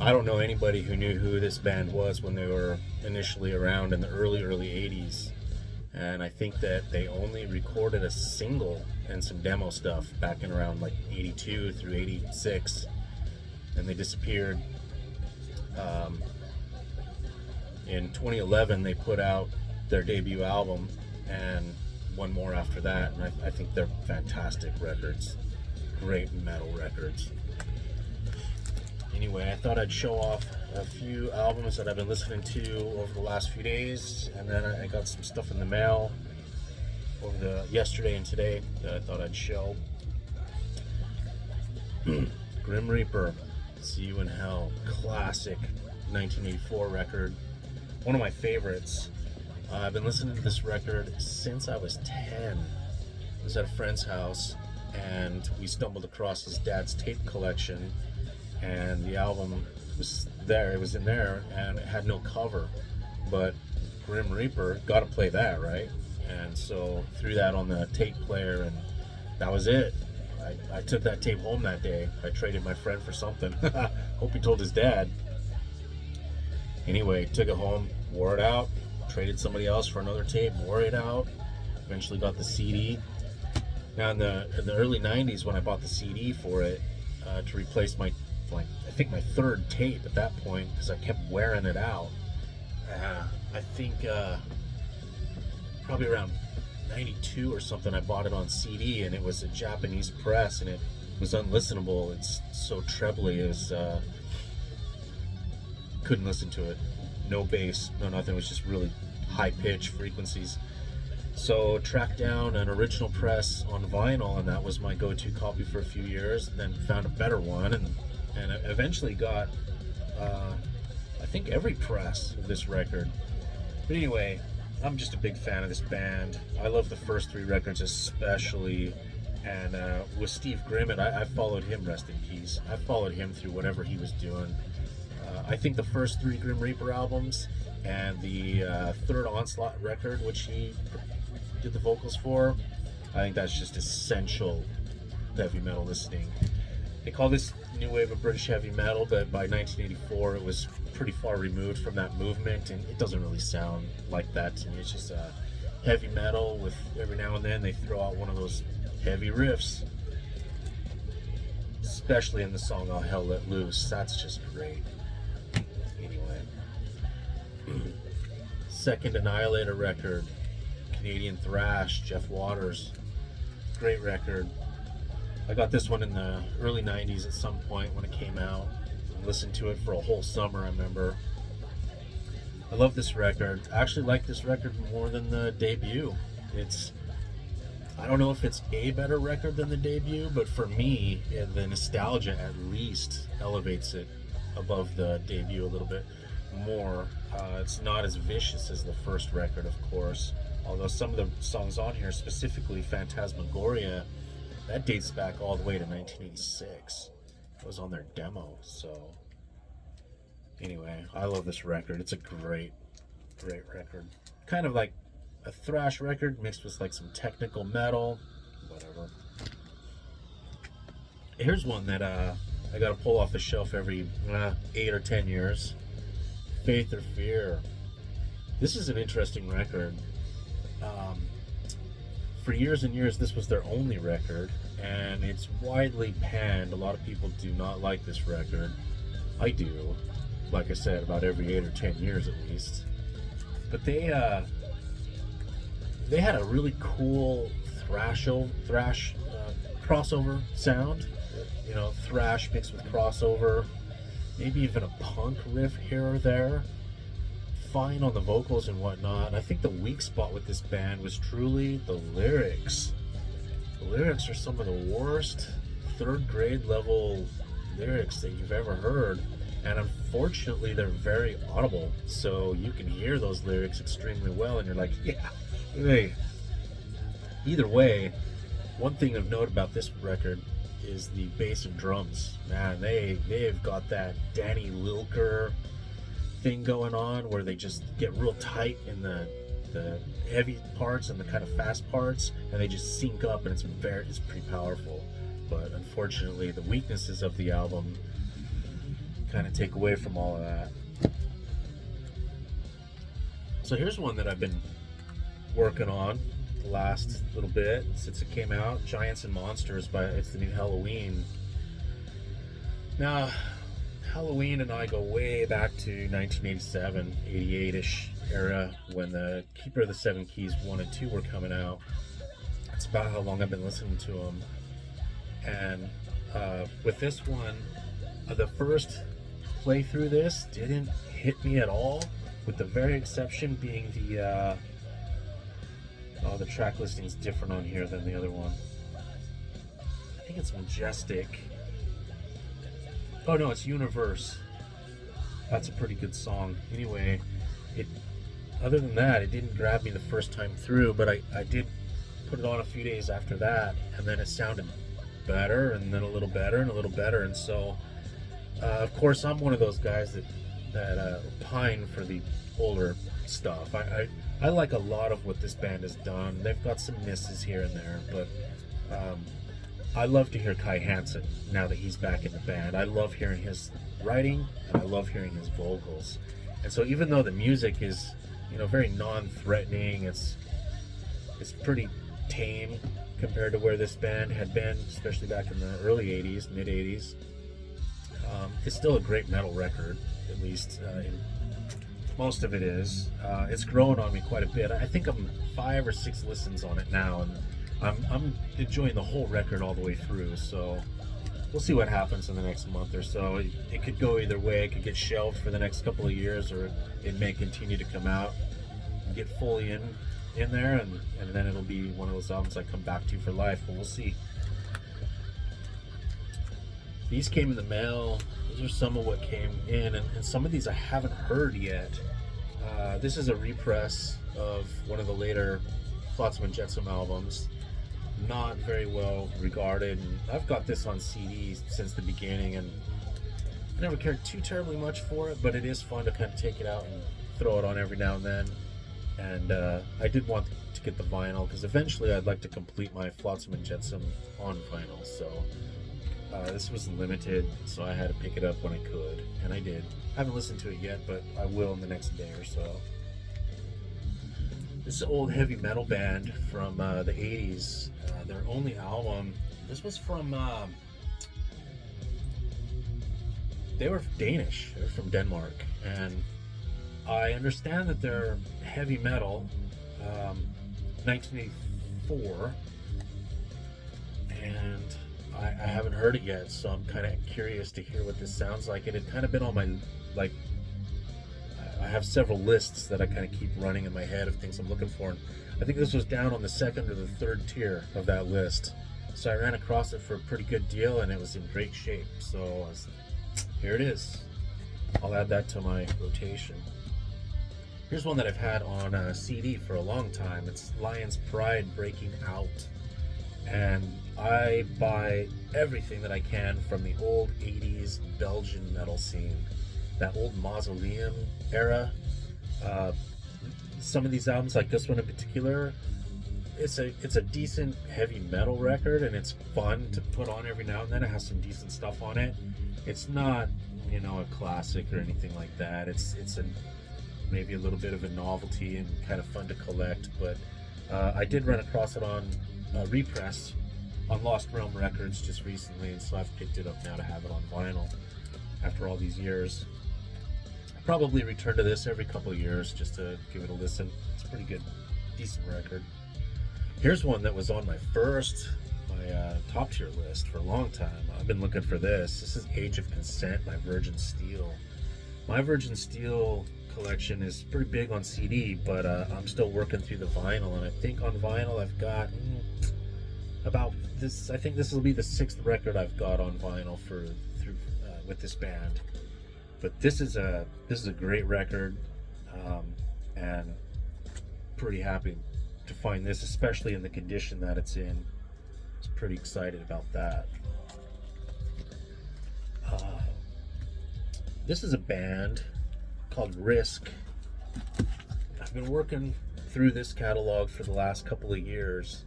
I don't know anybody who knew who this band was when they were initially around in the early 80s. And I think that they only recorded a single and some demo stuff back in around like 82 through 86. And they disappeared. In 2011, they put out their debut album and one more after that. And I think they're fantastic records. Great metal records. Anyway, I thought I'd show off a few albums that I've been listening to over the last few days, and then I got some stuff in the mail over the yesterday and today that I thought I'd show. Grim Reaper, See You in Hell, classic 1984 record, one of my favorites. I've been listening to this record since I was 10. I was at a friend's house, and we stumbled across his dad's tape collection, and the album was there. It was in there, and it had no cover, but Grim Reaper, gotta play that, right? And so threw that on the tape player, and that was it. I took that tape home that day. I traded my friend for something. Hope he told his dad. Anyway, took it home, wore it out, traded somebody else for another tape, wore it out, eventually got the CD. Now in the early 90s, when I bought the CD for it, to replace my, I think my third tape at that point, because I kept wearing it out. I think probably around 92 or something, I bought it on CD, and it was a Japanese press, and it was unlistenable. It's so trebly, it was couldn't listen to it. No bass, no nothing. It was just really high pitch frequencies. So tracked down an original press on vinyl, and that was my go-to copy for a few years. Then found a better one, and eventually got I think every press of this record. But anyway, I'm just a big fan of this band. I love the first three records especially, and with Steve Grimmett, I followed him, rest in peace. I followed him through whatever he was doing. I think the first three Grim Reaper albums and the third Onslaught record, which he did the vocals for, I think that's just essential heavy metal listening. They call this new wave of British heavy metal, but by 1984 it was pretty far removed from that movement, and it doesn't really sound like that to me. It's just heavy metal with every now and then they throw out one of those heavy riffs, especially in the song All Hell Let Loose. That's just great. Anyway, second Annihilator record, Canadian thrash, Jeff Waters, great record. I got this one in the early 90s at some point when it came out. I listened to it for a whole summer, I remember. I love this record. I actually like this record more than the debut. I don't know if it's a better record than the debut, but for me, the nostalgia at least elevates it above the debut a little bit more. It's not as vicious as the first record, of course, although some of the songs on here, specifically Phantasmagoria, that dates back all the way to 1986. It was on their demo. So anyway, I love this record. It's a great record. Kind of like a thrash record mixed with like some technical metal, whatever. Here's one that I gotta pull off the shelf every 8 or 10 years. Faith or Fear. This is an interesting record. For years and years, this was their only record, and it's widely panned. A lot of people do not like this record. I do, like I said, about every 8 or 10 years at least. But they had a really cool thrash crossover sound. You know, thrash mixed with crossover, maybe even a punk riff here or there. Fine on the vocals and whatnot. I think the weak spot with this band was truly the lyrics. The lyrics are some of the worst third grade level lyrics that you've ever heard, and unfortunately they're very audible, so you can hear those lyrics extremely well, and you're like, yeah, hey. Either way, one thing of note about this record is the bass and drums. Man, they've got that Danny Lilker thing going on where they just get real tight in the heavy parts and the kind of fast parts, and they just sync up, and it's pretty powerful. But unfortunately, the weaknesses of the album kind of take away from all of that. So here's one that I've been working on the last little bit since it came out. Giants and Monsters it's the new Helloween. Now, Helloween and I go way back to 1987, 88-ish era when the Keeper of the Seven Keys 1 and 2 were coming out. That's about how long I've been listening to them. And with this one, the first playthrough this didn't hit me at all, with the very exception being the track listing's different on here than the other one. I think it's Majestic. Oh no, it's Universe. That's a pretty good song. Anyway, other than that, it didn't grab me the first time through, but I did put it on a few days after that, and then it sounded better, and then a little better, and a little better, and so of course I'm one of those guys that pine for the older stuff. I like a lot of what this band has done. They've got some misses here and there, but I love to hear Kai Hansen now that he's back in the band. I love hearing his writing, and I love hearing his vocals. And so even though the music is, very non-threatening, it's pretty tame compared to where this band had been, especially back in the early 80s, mid 80s. It's still a great metal record, at least most of it is. It's grown on me quite a bit. I think I'm 5 or 6 listens on it now, and I'm enjoying the whole record all the way through, so we'll see what happens in the next month or so. It could go either way. It could get shelved for the next couple of years, or it may continue to come out and get fully in there, and then it'll be one of those albums I come back to for life, but we'll see. These came in the mail. These are some of what came in, and some of these I haven't heard yet. This is a repress of one of the later Flotsam and Jetsam albums. Not very well regarded, and I've got this on CD since the beginning, and I never cared too terribly much for it, but it is fun to kind of take it out and throw it on every now and then. And I did want to get the vinyl, because eventually I'd like to complete my Flotsam and Jetsam on vinyl, so this was limited, so I had to pick it up when I could, and I did. I haven't listened to it yet, but I will in the next day or so. This is an old heavy metal band from the 80s. Their only album, this was from, they were Danish, they were from Denmark, and I understand that they're heavy metal, 1984, and I haven't heard it yet, so I'm kind of curious to hear what this sounds like. It had kind of been on my, I have several lists that I kind of keep running in my head of things I'm looking for, and I think this was down on the 2nd or the 3rd tier of that list. So I ran across it for a pretty good deal, and it was in great shape. So here it is. I'll add that to my rotation. Here's one that I've had on CD for a long time. It's Lion's Pride Breaking Out. And I buy everything that I can from the old 80s Belgian metal scene. That old Mausoleum era. Some of these albums, like this one in particular, it's a decent heavy metal record, and it's fun to put on every now and then. It has some decent stuff on it. It's not, a classic or anything like that. It's maybe a little bit of a novelty and kind of fun to collect, but I did run across it on repress on Lost Realm Records just recently, and so I've picked it up now to have it on vinyl after all these years. Probably return to this every couple of years just to give it a listen. It's a pretty good, decent record. Here's one that was on my top tier list for a long time. I've been looking for this. This is Age of Consent by Virgin Steel. My Virgin Steel collection is pretty big on CD, but I'm still working through the vinyl, and I think on vinyl I've got about this. I think this will be the 6th record I've got on vinyl with this band. But this is a great record, and pretty happy to find this, especially in the condition that it's in. I was pretty excited about that. This is a band called Risk. I've been working through this catalog for the last couple of years,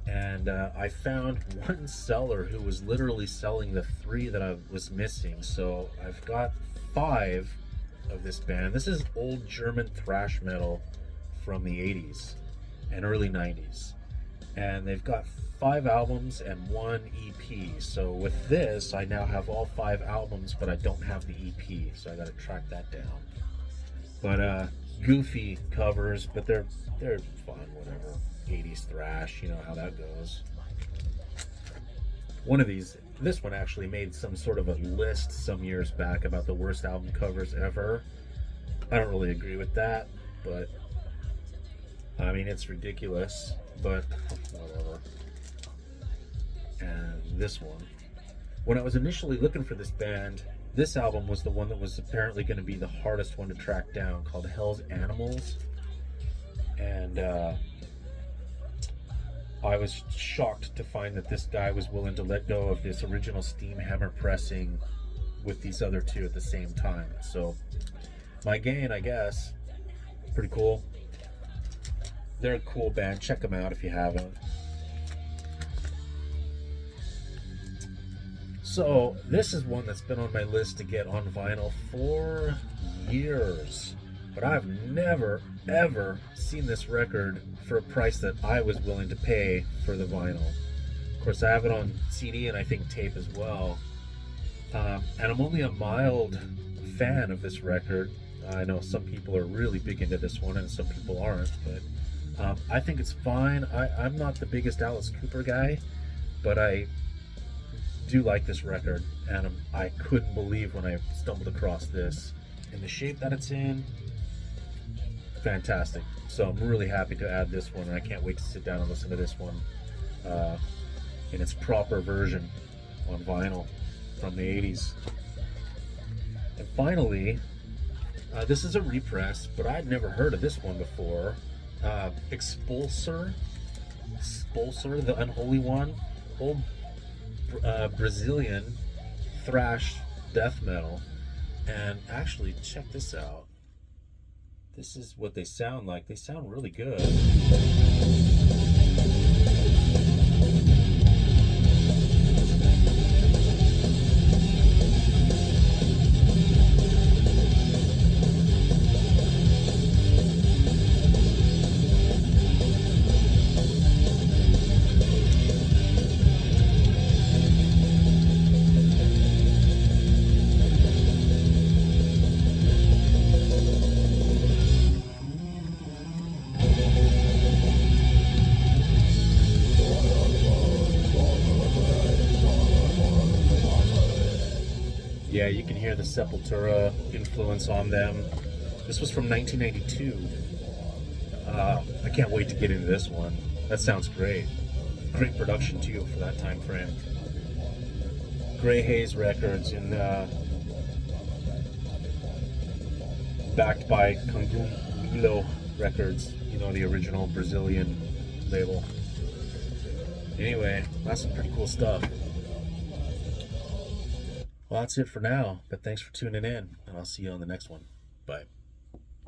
And I found one seller who was literally selling the 3 that I was missing. So I've got 5 of this band. This is old German thrash metal from the 80s and early 90s. And they've got 5 albums and 1 EP. So with this, I now have all 5 albums, but I don't have the EP. So I got to track that down. But goofy covers, but they're fun, whatever. 80s thrash, you know how that goes. This one actually made some sort of a list some years back about the worst album covers ever. I don't really agree with that, but I mean, it's ridiculous, but whatever. And this one, when I was initially looking for this band, this album was the one that was apparently going to be the hardest one to track down, called Hell's Animals. And I was shocked to find that this guy was willing to let go of this original steam hammer pressing with these other 2 at the same time. So my gain, I guess. Pretty cool. They're a cool band. Check them out if you haven't. So this is one that's been on my list to get on vinyl for years. But I've never, ever seen this record for a price that I was willing to pay for the vinyl. Of course, I have it on CD and I think tape as well. And I'm only a mild fan of this record. I know some people are really big into this one and some people aren't, but I think it's fine. I'm not the biggest Alice Cooper guy, but I do like this record, and I couldn't believe when I stumbled across this. In the shape that it's in, fantastic. So I'm really happy to add this one, and I can't wait to sit down and listen to this one in its proper version on vinyl from the 80s. And finally, this is a repress, but I'd never heard of this one before. Expulsor, the Unholy One, old Brazilian thrash death metal. And actually, check this out. This is what they sound like. They sound really good. Yeah, you can hear the Sepultura influence on them. This was from 1992. I can't wait to get into this one. That sounds great. Great production too for that time frame. Grey Haze Records and backed by Congumilo Records, you know, the original Brazilian label. Anyway, that's some pretty cool stuff. Well, that's it for now, but thanks for tuning in, and I'll see you on the next one. Bye.